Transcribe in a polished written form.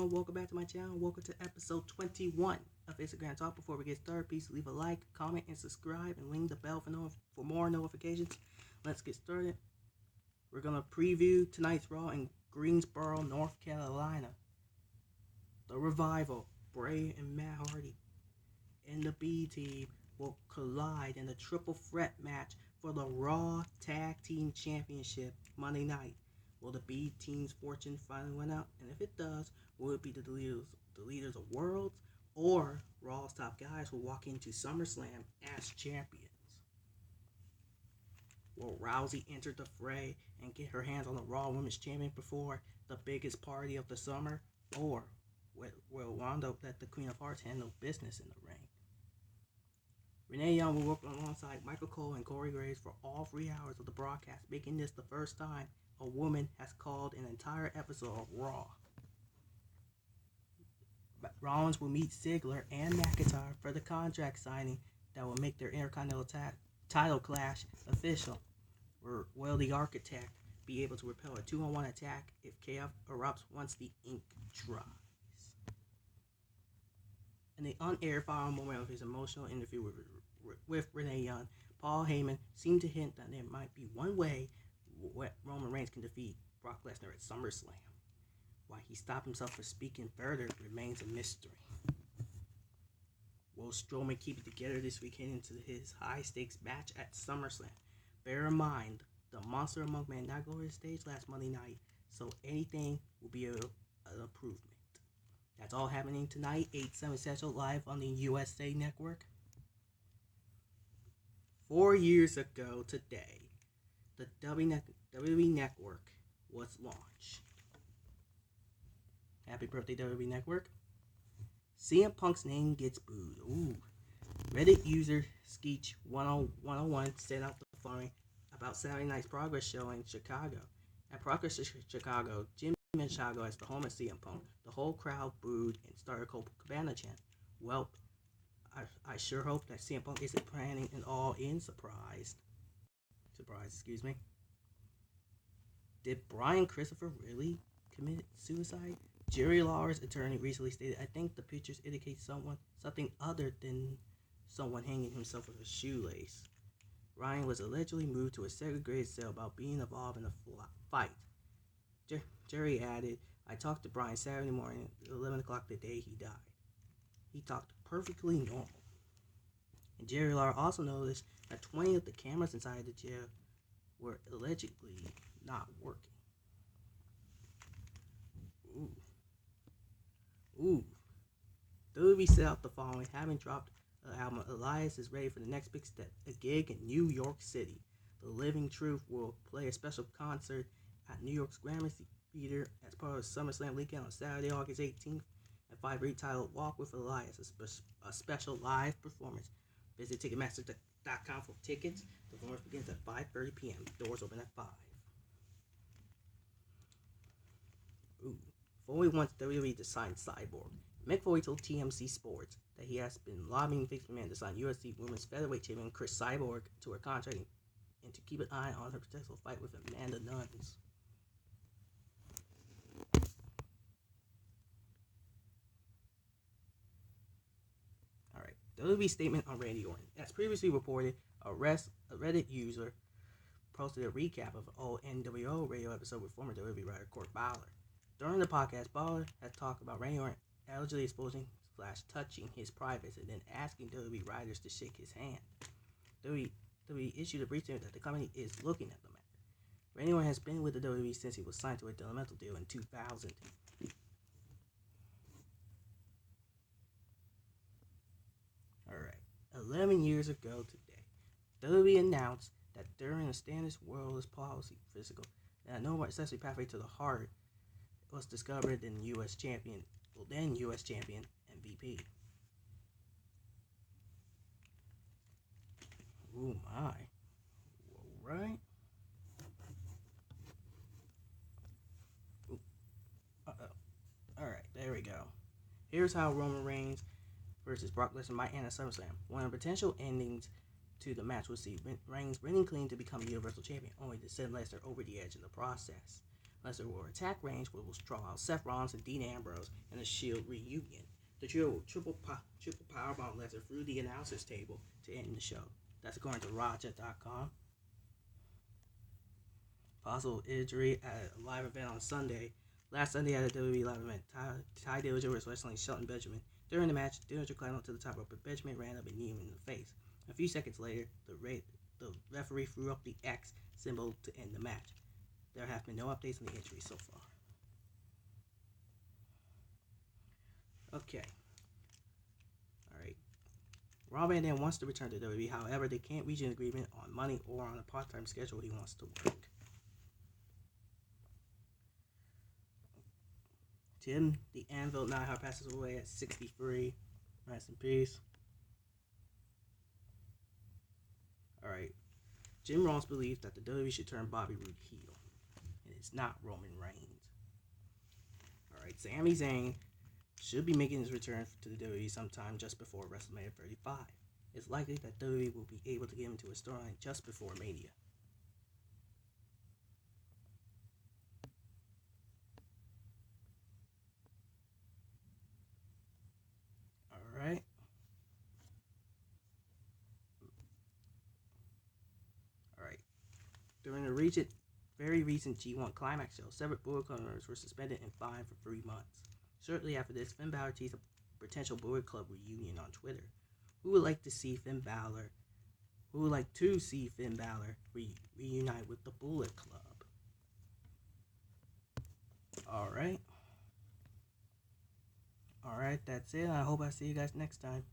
everyone? Welcome back to my channel. Welcome to episode 21 of Instagram Talk. Before we get started, please leave a like, comment, and subscribe, and ring the bell for more notifications. Let's get started. We're going to preview tonight's Raw in Greensboro, North Carolina. The Revival, Bray and Matt Hardy, and the B Team will collide in a triple threat match for the Raw Tag Team Championship Monday night. Will the B Team's fortune finally win out? And if it does, will it be the leaders of worlds, or Raw's top guys will walk into SummerSlam as champions? Will Rousey enter the fray and get her hands on the Raw Women's Champion before the biggest party of the summer? Or will Ronda let the Queen of Hearts handle business in the ring? Renee Young will work alongside Michael Cole and Corey Graves for all 3 hours of the broadcast, making this the first time a woman has called an entire episode of Raw. Rollins will meet Ziggler and McIntyre for the contract signing that will make their Intercontinental title clash official. Will the Architect be able to repel a 2-on-1 attack if chaos erupts once the ink dries? In the unaired final moment of his emotional interview with Renee Young, Paul Heyman seemed to hint that there might be one way Roman Reigns can defeat Brock Lesnar at SummerSlam. Why he stopped himself from speaking further remains a mystery. Will Strowman keep it together this weekend into his high-stakes match at SummerSlam? Bear in mind, the Monster Among Men not go to the stage last Monday night, so anything will be an improvement. That's all happening tonight, 8/7 Central, live on the USA Network. 4 years ago today, the WWE Network was launched. Happy birthday, WWE Network. CM Punk's name gets booed. Ooh. Reddit user Skeech101 sent out the following about Saturday night's Progress show in Chicago. At Progress Chicago, Jim in Chicago as the home of CM Punk, the whole crowd booed and started Colt Cabana chant. Well, I sure hope that CM Punk isn't planning an all-in surprise, excuse me. Did Brian Christopher really commit suicide? Jerry Lawler's attorney recently stated, I think the pictures indicate something other than someone hanging himself with a shoelace. Ryan was allegedly moved to a segregated cell about being involved in a fight. Jerry added, I talked to Brian Saturday morning at 11 o'clock the day he died. He talked perfectly normal. And Jerry Lawler also noticed that 20 of the cameras inside the jail were allegedly not working. Ooh. WWE set out the following, having dropped the album. Elias is ready for the next big step, a gig in New York City. The Living Truth will play a special concert at New York's Gramercy Theater as part of SummerSlam weekend on Saturday, August 18th, at 5 retitled Walk with Elias, a special live performance. Visit Ticketmaster.com for tickets. The performance begins at 5:30 p.m. Doors open at 5. Foley wants WWE to sign Cyborg. Mick Foley told TMZ Sports that he has been lobbying Vince McMahon to sign UFC Women's Featherweight Champion Chris Cyborg to her contract and to keep an eye on her potential fight with Amanda Nunes. Alright, WWE statement on Randy Orton. As previously reported, a Reddit user posted a recap of an old NWO radio episode with former WWE writer Court Bauer. During the podcast, Bauer had talked about Randy Orton allegedly exposing / touching his privates and then asking WWE writers to shake his hand. WWE issued a brief statement that the company is looking at the matter. Randy Orton has been with the WWE since he was signed to a developmental deal in 2000. Alright, 11 years ago today, WWE announced that during the Standards World's policy physical, that no more accessory pathway to the heart was discovered in then U.S. champion MVP. Oh my. Alright. Alright, there we go. Here's how Roman Reigns versus Brock Lesnar might end at SummerSlam. One of the potential endings to the match will see Reigns winning clean to become Universal Champion, only to send Lesnar over the edge in the process. Lesnar will attack Reigns, which will draw out Seth Rollins and Dean Ambrose in a Shield reunion. The trio will triple powerbomb Lesnar through the announcers table to end the show. That's according to Raja.com. Possible injury at a live event on Sunday. Last Sunday at a WWE live event, Ty Dillinger was wrestling Shelton Benjamin. During the match, Dillinger climbed up to the top rope, but Benjamin ran up and kneed him in the face. A few seconds later, the referee threw up the X symbol to end the match. There have been no updates on the injury so far. Okay. Alright. Rob Van Dam wants to return to WWE, however, they can't reach an agreement on money or on a part-time schedule he wants to work. Tim the Anvil Neidhart passes away at 63. Rest in peace. Alright. Jim Ross believes that the WWE should turn Bobby Roode heel. And it's not Roman Reigns. Alright, Sami Zayn should be making his return to the WWE sometime just before WrestleMania 35. It's likely that WWE will be able to get him to a storyline just before Mania. Alright. Alright. During the very recent G1 Climax show, several Bullet Club members were suspended and fined for 3 months. Shortly after this, Finn Balor teased a potential Bullet Club reunion on Twitter. Who would like to see Finn Balor reunite with the Bullet Club? Alright. Alright, that's it. I hope I see you guys next time.